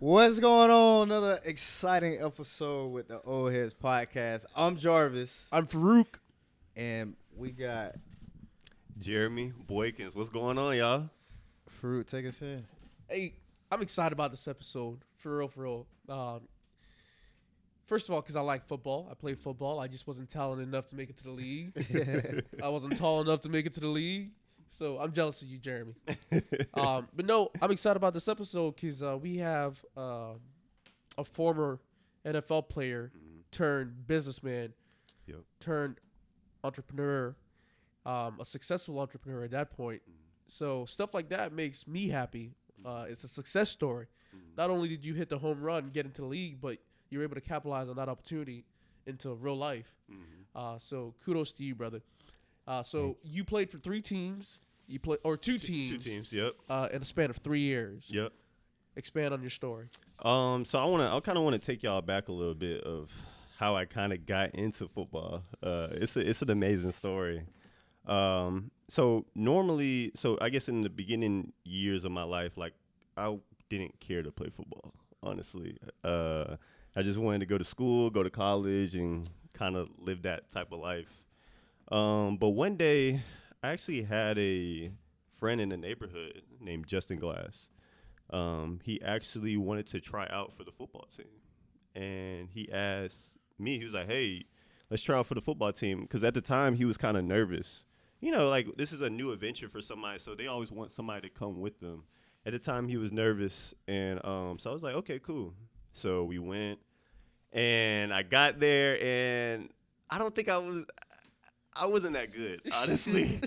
What's going on? Another exciting episode with the Old Heads Podcast. I'm Jarvis, I'm Farouk. and we got Jeremy Boykins. What's going on, y'all? Fruit. Take us in. Hey, I'm excited about this episode. For real. First of all, because I like football. I play football. I just wasn't talented enough to make it to the league. I wasn't tall enough to make it to the league. So I'm jealous of you, Jeremy. But no, I'm excited about this episode because we have a former NFL player turned businessman, turned entrepreneur, a successful entrepreneur at that point. So stuff like that makes me happy. It's a success story. Not only did you hit the home run and get into the league, but you were able to capitalize on that opportunity into real life. So kudos to you, brother. So you played for three teams. You play two teams. Two teams. Yep. In a span of 3 years. Yep. Expand on your story. So I kind of want to take y'all back a little bit of how I kind of got into football. It's an amazing story. So I guess in the beginning years of my life, like I didn't care to play football. Honestly, I just wanted to go to school, go to college, and kind of live that type of life. But one day, I actually had a friend in the neighborhood named Justin Glass. He actually wanted to try out for the football team. And he asked me, he was like, hey, let's try out for the football team. Because at the time, he was kind of nervous. You know, like this is a new adventure for somebody, so they always want somebody to come with them. At the time, he was nervous. And so I was like, okay, cool. So we went. And I got there, and I don't think I wasn't that good, honestly.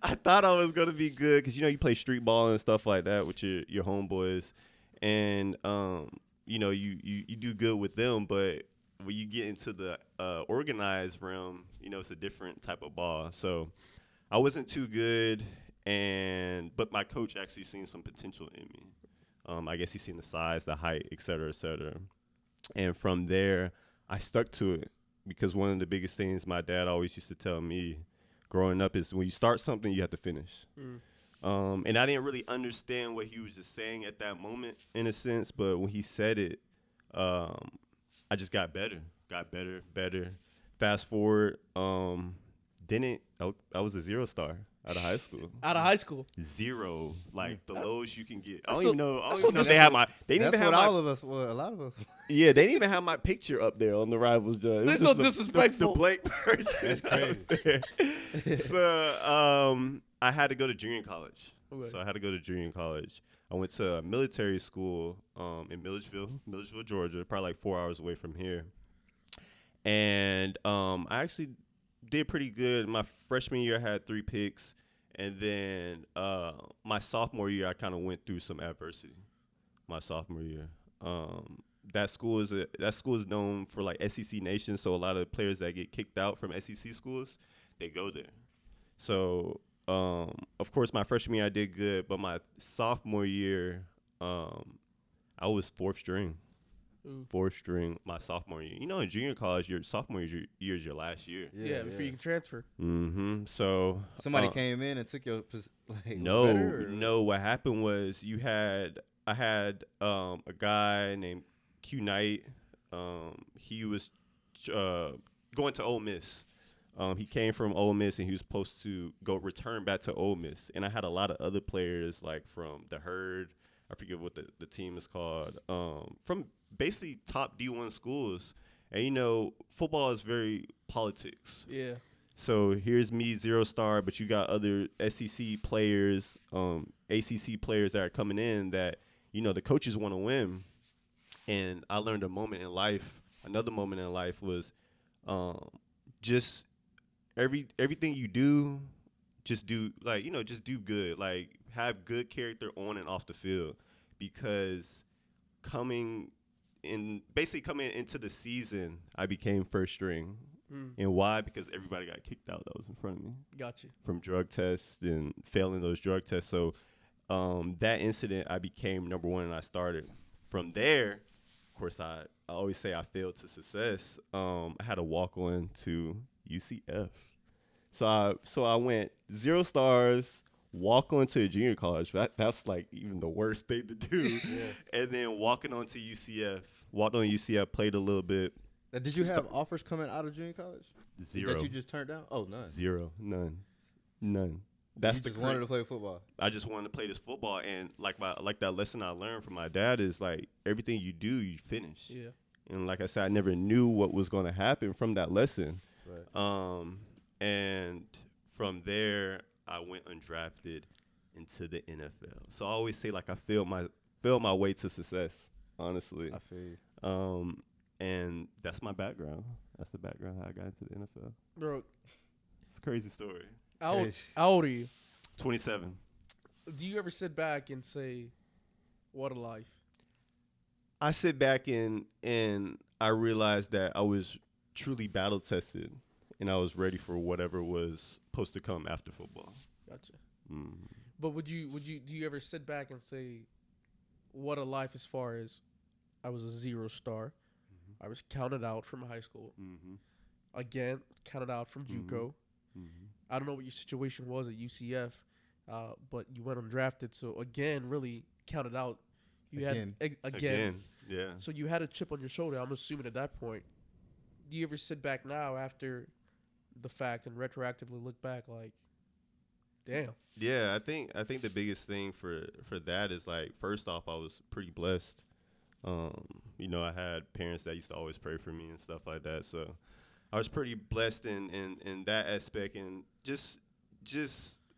I thought I was going to be good because, you play street ball and stuff like that with your homeboys. And, you do good with them. But when you get into the organized realm, it's a different type of ball. So I wasn't too good, but my coach actually seen some potential in me. I guess he seen the size, the height, et cetera, et cetera. And from there, I stuck to it. Because one of the biggest things my dad always used to tell me growing up is when you start something, you have to finish. And I didn't really understand what he was just saying at that moment, in a sense. But when he said it, I just got better. Fast forward, I was a 0-star out of high school. Out of high school? 0, like the lowest you can get. I don't so- even know. that's They so didn't have my. They didn't That's even have what my. all of us. Well, a lot of us. Yeah, they didn't even have my picture up there on the Rivals Judge. They're so disrespectful. The blank person. That's crazy. So I had to go to junior college. Okay. So I had to go to junior college. I went to a military school in Milledgeville, Georgia, probably like 4 hours away from here. And I actually did pretty good. My freshman year, I had 3 picks. And then my sophomore year, I kind of went through some adversity. My sophomore year. That school is known for like SEC Nation, so a lot of players that get kicked out from SEC schools, they go there. So, of course, my freshman year I did good, but my sophomore year, I was 4th string. 4th string my sophomore year. In junior college, your sophomore year is your last year. Yeah, before you can transfer. So Somebody came in and took your No. What happened was I had a guy named Q Knight. He was going to Ole Miss. He came from Ole Miss, and he was supposed to return back to Ole Miss. And I had a lot of other players, like from the Herd. I forget what the team is called. From basically top D1 schools. And, football is very politics. Yeah. So here's me, 0-star, but you got other SEC players, ACC players that are coming in that, the coaches want to win. And I learned another moment in life was just everything you do, just do good. Like, have good character on and off the field. Because coming into the season, I became 1st string. And why? Because everybody got kicked out that was in front of me. Got you. From drug tests and failing those drug tests. So that incident, I became number 1 and I started. From there, of course, I always say I failed to success. I had to walk on to UCF. So I went 0 stars, walk onto a junior college. That's like even the worst thing to do. Yeah. And then walking onto UCF, walked on UCF, played a little bit. Now, did you have offers coming out of junior college? Zero. That you just turned down? Oh, none. Zero. None. That's you just wanted to play football. I just wanted to play this football, and like that lesson I learned from my dad is like everything you do, you finish. Yeah. And like I said, I never knew what was going to happen from that lesson. Right. And from there, I went undrafted into the NFL. So I always say like I failed my way to success. Honestly. I feel you. And that's my background. That's the background how I got into the NFL. Bro, It's a crazy story. how old are you? 27. Do you ever sit back and say, what a life? I sit back and I realized that I was truly battle tested and I was ready for whatever was supposed to come after football. Gotcha. Mm. But do you ever sit back and say, what a life as far as I was a 0-star. I was counted out from high school. Mm-hmm. Again, counted out from JUCO. Mm-hmm. I don't know what your situation was at UCF, but you went undrafted. So again, really counted out. You Again. had again. Yeah. So you had a chip on your shoulder. I'm assuming at that point. Do you ever sit back now after the fact and retroactively look back like, damn? Yeah, I think the biggest thing for that is like first off, I was pretty blessed. You know, I had parents that used to always pray for me and stuff like that. So I was pretty blessed in that aspect, and just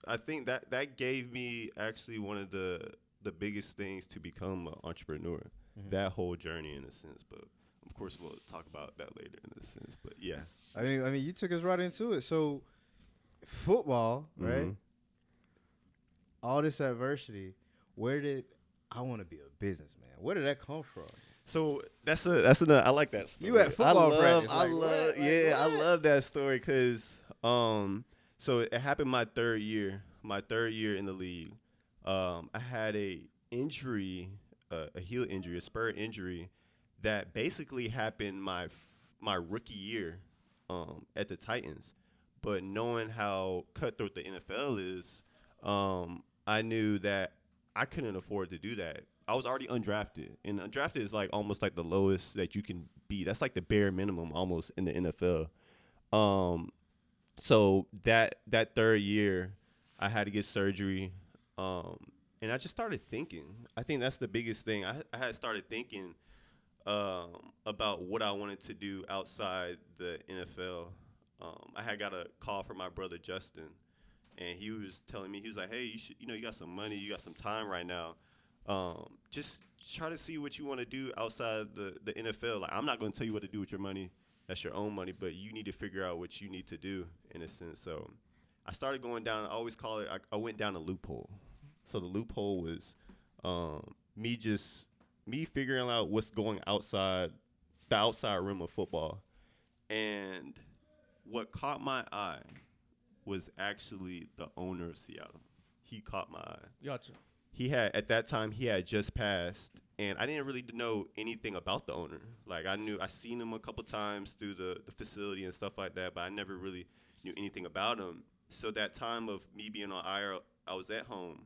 I think that gave me actually one of the biggest things to become an entrepreneur. Mm-hmm. That whole journey in a sense, but of course we'll talk about that later in a sense. But yeah, I mean, you took us right into it. So, football, right? Mhm. All this adversity. Where did I want to be a businessman? Where did that come from? So that's another. I like that story. You at football practice, I like, love, what? yeah, I Like, what? love that story because so it happened my third year in the league. I had a injury, a heel injury, a spur injury, that basically happened my rookie year, at the Titans. But knowing how cutthroat the NFL is, I knew that I couldn't afford to do that. I was already undrafted, and undrafted is like almost like the lowest that you can be. That's like the bare minimum almost in the NFL. So that third year, I had to get surgery, and I just started thinking. I think that's the biggest thing. I had started thinking about what I wanted to do outside the NFL. I had got a call from my brother Justin, and he was telling me, he was like, "Hey, you got some money, you got some time right now. Just try to see what you want to do outside the NFL. Like, I'm not going to tell you what to do with your money. That's your own money, but you need to figure out what you need to do in a sense." So I started going down. I always call it. I went down a loophole. So the loophole was me figuring out what's going outside the outside rim of football, and what caught my eye was actually the owner of Seattle. He caught my eye. Gotcha. At that time he had just passed, and I didn't really know anything about the owner. Like I seen him a couple times through the facility and stuff like that, but I never really knew anything about him. So that time of me being on IR, I was at home.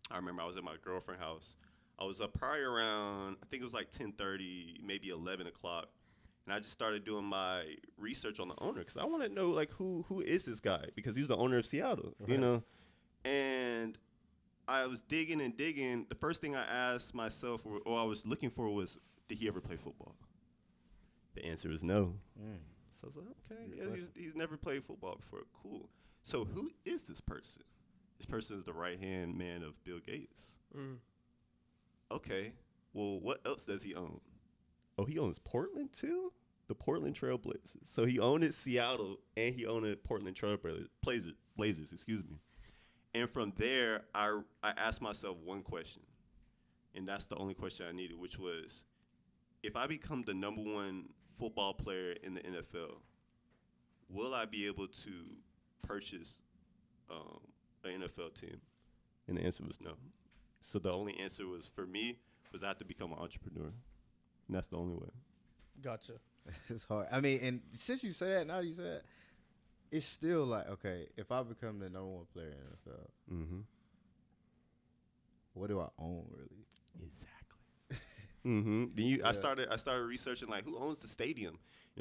I remember I was at my girlfriend's house. I was up probably around, I think it was like 10:30, maybe 11 o'clock. And I just started doing my research on the owner because I want to know, like, who is this guy? Because he's the owner of Seattle, you know? And I was digging and digging. The first thing I asked myself, or I was looking for, was, did he ever play football? The answer is no. So I was like, okay, yeah, he's never played football before. Cool. So who is this person? This person is the right-hand man of Bill Gates. Okay, well, what else does he own? Oh, he owns Portland too? The Portland Trail Blazers. So he owned Seattle and he owned Portland Trail Blazers, excuse me. And from there, I asked myself one question, and that's the only question I needed, which was, if I become the number one football player in the NFL, will I be able to purchase an NFL team? And the answer was no. So the only answer was, for me, was I have to become an entrepreneur. And that's the only way. Gotcha. It's hard. I mean, and since you say that, now you say that, it's still like, okay, if I become the number one player in the NFL, Mm-hmm. what do I own really? Exactly. Mm-hmm. Then I started researching like who owns the stadium.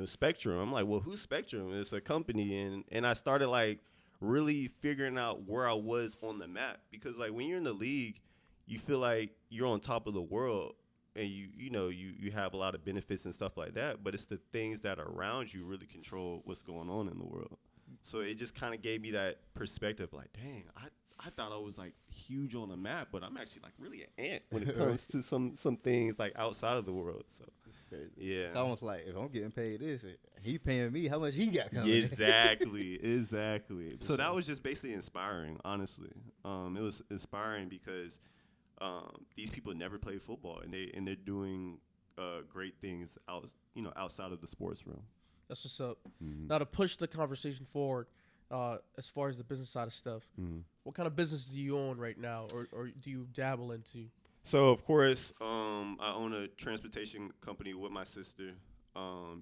Spectrum. I'm like, well, who's Spectrum? It's a company, and I started like really figuring out where I was on the map, because like when you're in the league, you feel like you're on top of the world, and you have a lot of benefits and stuff like that, but it's the things that are around you really control what's going on in the world. So it just kind of gave me that perspective, like, dang, I thought I was like huge on the map, but I'm actually like really an ant when it comes to some things like outside of the world. So It's crazy. yeah, It's almost like if I'm getting paid this, he paying me. How much he got coming? exactly. So that was just basically inspiring, honestly. It was inspiring because these people never played football, and they're doing great things outside of the sports realm. That's what's up. Mm-hmm. Now to push the conversation forward, as far as the business side of stuff, what kind of business do you own right now, or do you dabble into? So of course, I own a transportation company with my sister.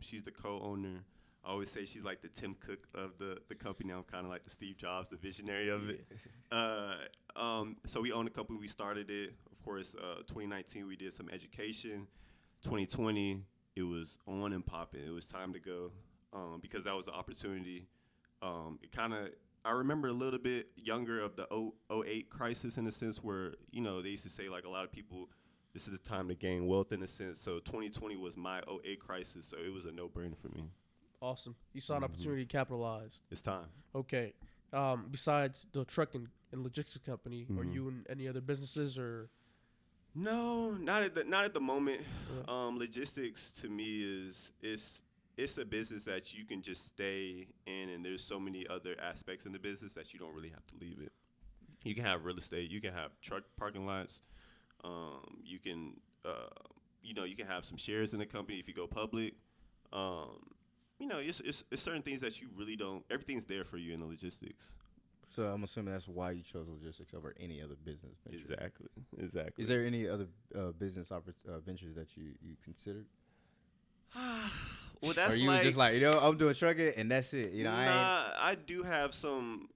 She's the co-owner. I always say she's like the Tim Cook of the company. I'm kind of like the Steve Jobs, the visionary of it. So we own a company. We started it. Of course, 2019 we did some education. 2020 it was on and popping. It was time to go because that was the opportunity. I remember a little bit younger of the 08 crisis, in a sense where, they used to say like a lot of people, this is the time to gain wealth, in a sense. So 2020 was my 08 crisis. So it was a no-brainer for me. Awesome. You saw an opportunity to capitalize. It's time. Okay. Besides the trucking and logistics company, are you in any other businesses or? No, not at the moment. Logistics to me it's a business that you can just stay in, and there's so many other aspects in the business that you don't really have to leave it. You can have real estate, you can have truck parking lots, you can you can have some shares in the company if you go public. It's certain things that you really don't. Everything's there for you in the logistics. So I'm assuming that's why you chose logistics over any other business venture. Exactly. Is there any other business ventures that you considered? Well, that's or you like, were just like, I'm doing trucking and that's it. I do have some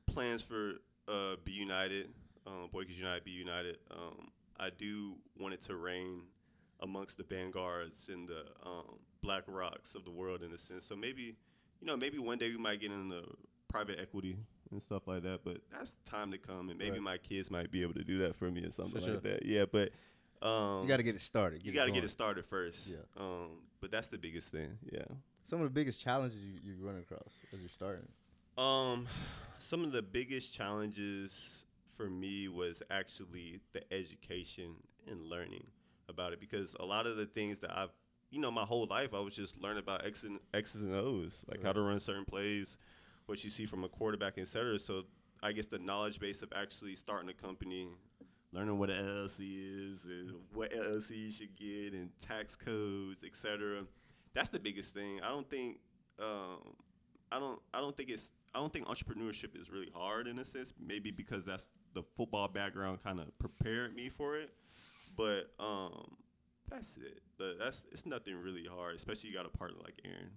plans for Be United, Boykers United, Be United. I do want it to reign amongst the vanguards and the Black Rocks of the world, in a sense. So maybe one day we might get into private equity and stuff like that, but that's time to come, and maybe my kids might be able to do that for me or something like that. Yeah, but you got to get it started. You got to get it started first. Yeah. But that's the biggest thing. Yeah. Some of the biggest challenges you run across as you're starting. Some of the biggest challenges for me was actually the education and learning about it, because a lot of the things that I've my whole life I was just learning about X's and O's, like how to run certain plays, what you see from a quarterback, etc. So I guess the knowledge base of actually starting a company, learning what an LLC is and what LLC you should get and tax codes, etc. That's the biggest thing. I don't think entrepreneurship is really hard, in a sense. Maybe because that's the football background kind of prepared me for it. But that's it. It's nothing really hard, especially you got a partner like Aaron.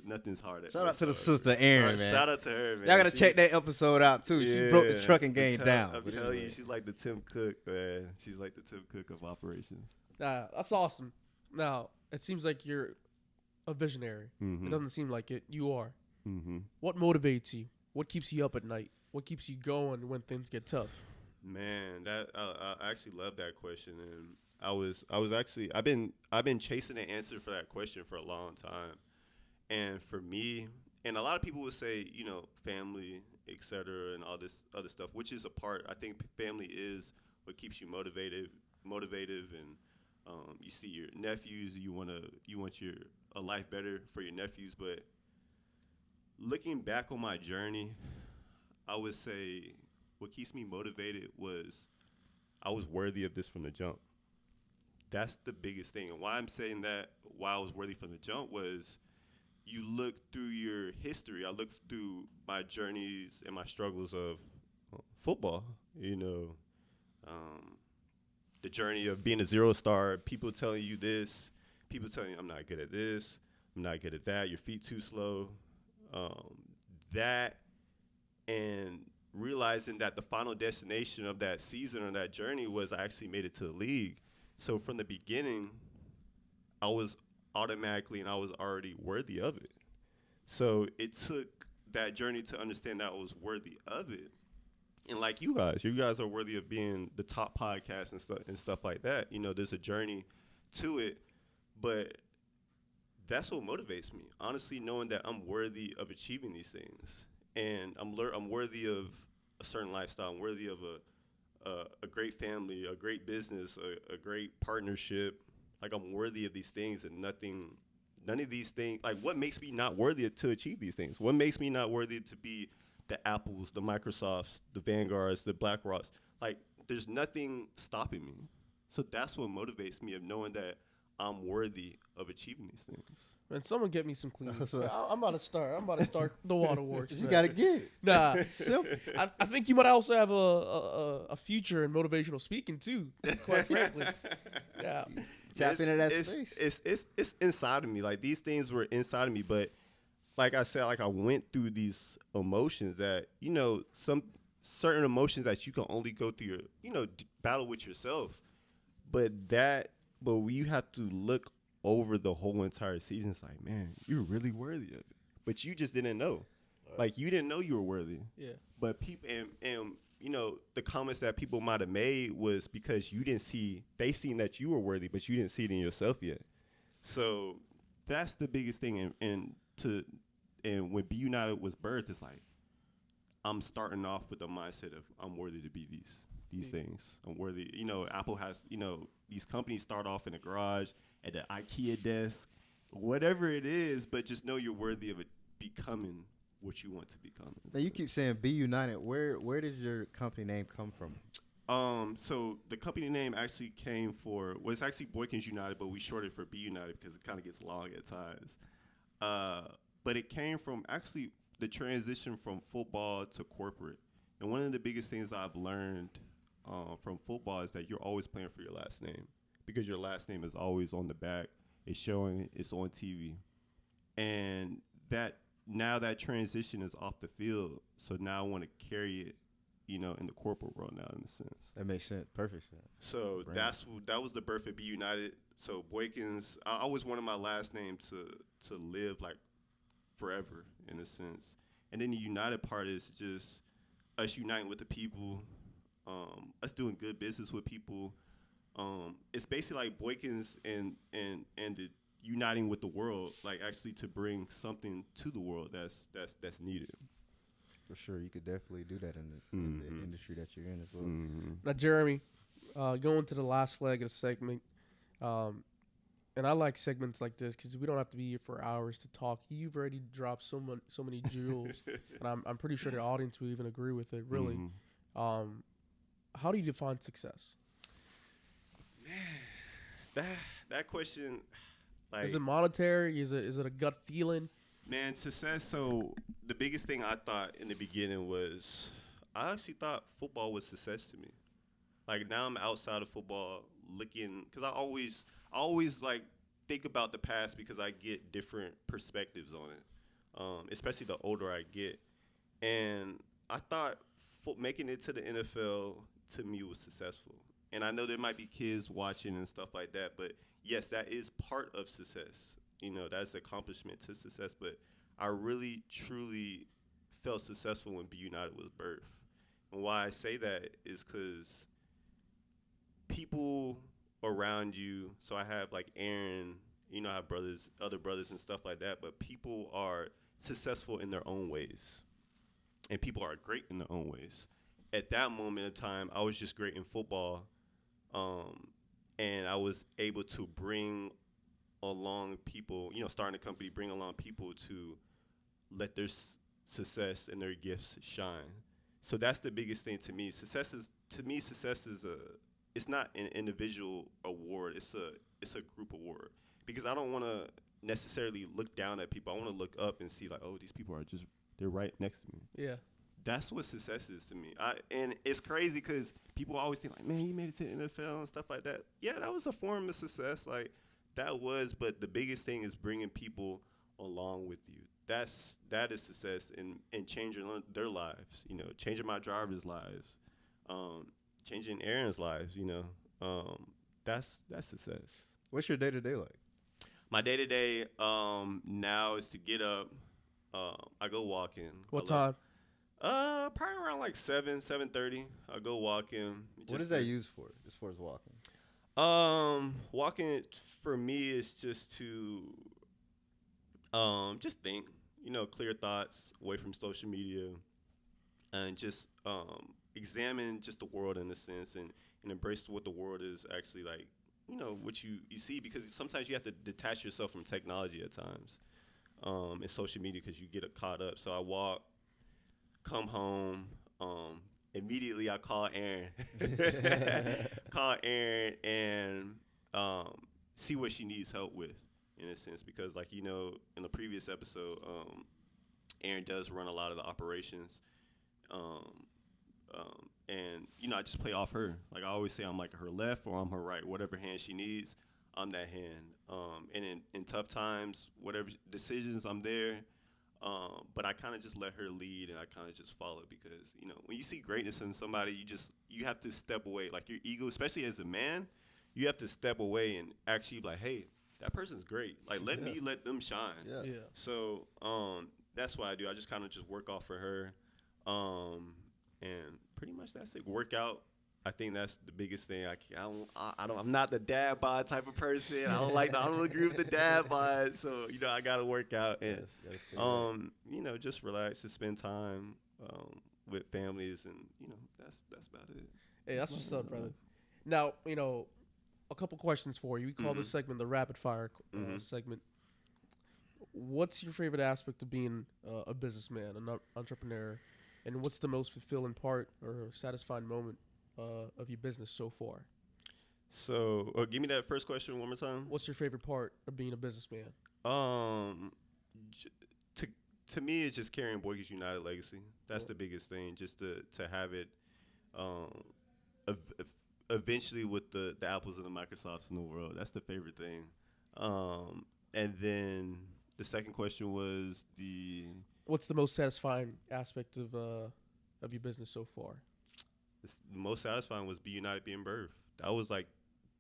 Nothing's hard. Shout out to the sister Aaron, man. Shout out to her, man. Y'all gotta check that episode out too. She broke the trucking game down. I'm telling you, she's like the Tim Cook, man. She's like the Tim Cook of operations. That's awesome. Now it seems like you're a visionary. Mm-hmm. It doesn't seem like it. You are. Mm-hmm. What motivates you? What keeps you up at night? What keeps you going when things get tough? Man, I actually love that question, and I've been chasing an answer for that question for a long time. And for me, and a lot of people would say, family, et cetera, and all this other stuff, which is a part. I think family is what keeps you motivative, and you see your nephews, you want a life better for your nephews. But looking back on my journey, I would say what keeps me motivated was I was worthy of this from the jump. That's the biggest thing. And why I'm saying that, why I was worthy from the jump, was you look through your history. I look through my journeys and my struggles of football, the journey of being a zero star, people telling you this, people telling you I'm not good at this, I'm not good at that, your feet too slow. That and realizing that the final destination of that season or that journey was I actually made it to the league. So from the beginning, I was automatically and I was already worthy of it. So it took that journey to understand that I was worthy of it. And like you guys are worthy of being the top podcast and stuff like that. You know, there's a journey to it, but that's what motivates me. Honestly, knowing that I'm worthy of achieving these things, and I'm worthy of a certain lifestyle. I'm worthy of a great family, a great business, a great partnership. Like I'm worthy of these things, and none of these things. Like what makes me not worthy to achieve these things? What makes me not worthy to be the Apples, the Microsofts, the Vanguards, the BlackRocks? Like there's nothing stopping me. So that's what motivates me of knowing that I'm worthy of achieving these things. Man, someone get me some cleans. I'm about to start the waterworks. You man. gotta get it. Nah, Simple. I think you might also have a future in motivational speaking too. Quite frankly, yeah. Tap into that space. It's inside of me. Like these things were inside of me, but like I said, like I went through these emotions that some certain emotions that you can only go through your battle with yourself, but you have to look over the whole entire season. It's like, man, you're really worthy of it, but you just didn't know. Like you didn't know you were worthy. Yeah. But people and the comments that people might have made was because they seen that you were worthy, but you didn't see it in yourself yet. So that's the biggest thing. And when Be United was birthed, it's like I'm starting off with the mindset of I'm worthy to be these things. I'm worthy. Apple has these companies start off in a garage at the IKEA desk, whatever it is, but just know you're worthy of it becoming what you want to become. Now you keep saying Be United. Where did your company name come from? So the company name actually was actually Boykins United, but we shorted for Be United because it kind of gets long at times. But it came from actually the transition from football to corporate. And one of the biggest things I've learned from football is that you're always playing for your last name because your last name is always on the back. It's showing, it's on TV. And now that transition is off the field. So now I want to carry it, in the corporate world now in a sense. That makes sense. Perfect sense. So that was the birth of Be United. So Boykins, I always wanted my last name to live like forever in a sense. And then the United part is just us uniting with the people, us doing good business with people. It's basically like Boykins and the uniting with the world, like actually to bring something to the world that's needed. For sure, you could definitely do that in the industry that you're in as well. Mm-hmm. Now, Jeremy, going to the last leg of the segment, and I like segments like this because we don't have to be here for hours to talk. You've already dropped so many jewels, and I'm pretty sure the audience will even agree with it. Really, how do you define success? Man, that question, like, is it monetary? Is it a gut feeling? Man, success. So the biggest thing I thought in the beginning was I actually thought football was success to me. Like now I'm outside of football looking because I always like think about the past because I get different perspectives on it, especially the older I get. And I thought making it to the NFL to me was successful. And I know there might be kids watching and stuff like that, but yes, that is part of success. That's the accomplishment to success. But I really, truly felt successful when Be United was birthed. And why I say that is because people around you, so I have like Aaron, I have other brothers and stuff like that, but people are successful in their own ways. And people are great in their own ways. At that moment in time, I was just great in football. And I was able to bring along people, starting a company, bring along people to let their success and their gifts shine. So that's the biggest thing to me. Success is it's not an individual award. It's a group award because I don't want to necessarily look down at people. I want to look up and see like, oh, these people they're right next to me. Yeah. That's what success is to me. And it's crazy because people always think like, man, you made it to the NFL and stuff like that. Yeah, that was a form of success. Like that was, but the biggest thing is bringing people along with you. that is success in changing their lives. You know, changing my drivers' lives, changing Aaron's lives. You know, that's success. What's your day-to-day like? My day to day now is to get up. I go walking. What time? Probably around like 7:30. I go walking. What is that used for, as far as walking? Walking for me is just to just think. You know, clear thoughts away from social media, and just examine just the world in a sense, and embrace what the world is actually like. You know, what you see, because sometimes you have to detach yourself from technology at times, and social media, because you get caught up. So I walk, come home, immediately I call Aaron, and see what she needs help with, in a sense, because like, you know, in the previous episode, Aaron does run a lot of the operations, and you know, I just play off her. Like I always say, I'm like her left or I'm her right. Whatever hand she needs, I'm that hand. And in tough times, whatever decisions, I'm there. But I kind of just let her lead, and I kind of just follow, because you know, when you see greatness in somebody, you have to step away. Like your ego, especially as a man, you have to step away and actually be like, hey, that person's great. Like let me let them shine. Yeah. So that's what I do. I just kind of just work off for her. And pretty much that's it. Workout. I think that's the biggest thing. I'm not the dad bod type of person. I don't agree with the dad bod. So, you know, I gotta work out and you know, just relax, just spend time with families, and you know, that's about it. Hey, that's what's up, brother. Now, you know, a couple questions for you. We call this segment the rapid fire segment. What's your favorite aspect of being a businessman, an entrepreneur? And what's the most fulfilling part or satisfying moment of your business so far? So, give me that first question one more time. What's your favorite part of being a businessman? To me, it's just carrying Boy Geeks United legacy. That's the biggest thing. Just to have it, eventually with the Apples and the Microsofts in the world. That's the favorite thing. And then the second question was what's the most satisfying aspect of your business so far? The most satisfying was Be United being birthed. That was like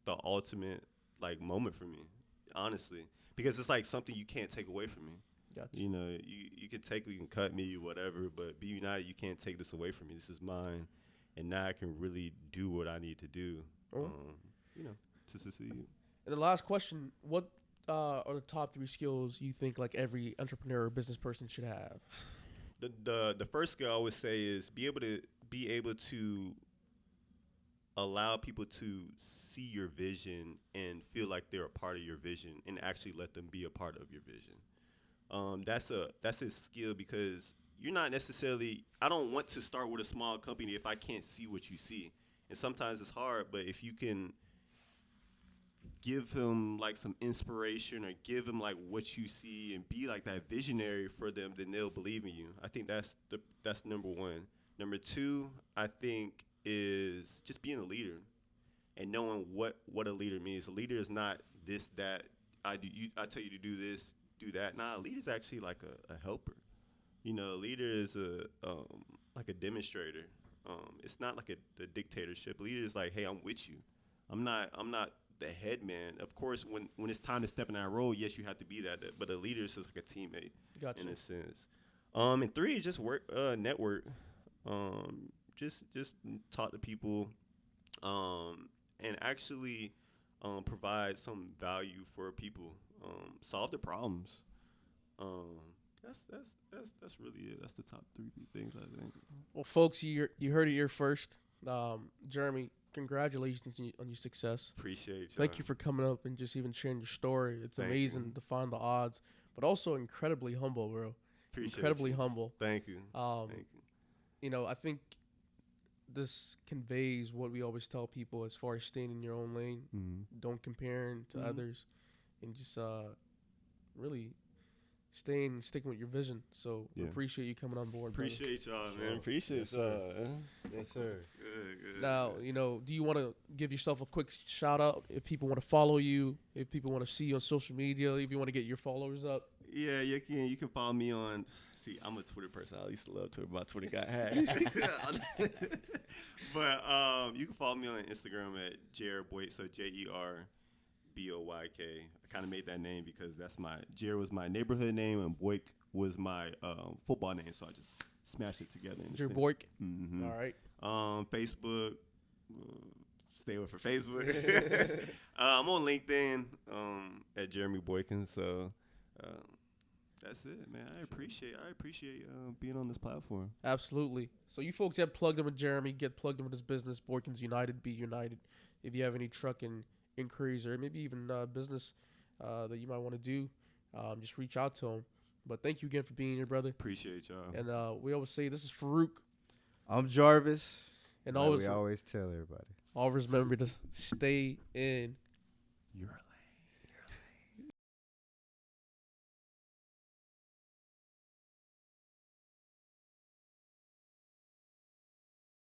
the ultimate like moment for me, honestly, because it's like something you can't take away from me. Gotcha. You know, you can cut me, whatever, but Be United, you can't take this away from me. This is mine, and now I can really do what I need to do, you know, to succeed. And the last question: what are the top 3 skills you think like every entrepreneur or business person should have? The first skill I would say is be able to allow people to see your vision and feel like they're a part of your vision, and actually let them be a part of your vision. That's a skill, because you're not necessarily. I don't want to start with a small company if I can't see what you see, and sometimes it's hard. But if you can give him like some inspiration, or give him like what you see, and be like that visionary for them, then they'll believe in you. I think that's number one. Number 2, I think, is just being a leader and knowing what a leader means. A leader is not this, that. I tell you to do this, do that. Nah, a leader is actually like a helper. You know, a leader is like a demonstrator. It's not like a dictatorship. A leader is like, hey, I'm with you. I'm not the head man. Of course, when it's time to step in that role, yes, you have to be that. But a leader is just like a teammate, Gotcha. in a sense. And 3 is just network. Just talk to people, and actually provide some value for people. Solve their problems. That's really it. That's the top 3 things, I think. Well, folks, you heard it here first. Jeremy, congratulations on your success. Appreciate you. Thank you for coming up and just even sharing your story. It's amazing to find the odds, but also incredibly humble, bro. Appreciate incredibly you. humble. Thank you. Thank you. You know, I think this conveys what we always tell people as far as staying in your own lane. Don't compare to others, and just really sticking with your vision. So we appreciate you coming on board. Appreciate y'all, man. Appreciate y'all. Yes, sir. Good. Now, you know, do you want to give yourself a quick shout out if people want to follow you, if people want to see you on social media, if you want to get your followers up? Yeah, you can follow me on. See, I'm a Twitter person. I used to love Twitter. My Twitter got hacked. But you can follow me on Instagram at Jared Boyk. So JerBoyk. I kind of made that name because Jared was my neighborhood name and Boyk was my football name. So I just smashed it together. Jared Boyk. Mm-hmm. All right. Facebook. Stay away for Facebook. I'm on LinkedIn at Jeremy Boykin. So that's it, man. I appreciate being on this platform. Absolutely. So you folks get plugged in with Jeremy, get plugged in with his business, Boykins United, be united. If you have any trucking inquiries or maybe even business that you might want to do, just reach out to him. But thank you again for being here, brother. Appreciate y'all. And we always say this is Farouk. I'm Jarvis. And we always tell everybody. Always remember to stay in You're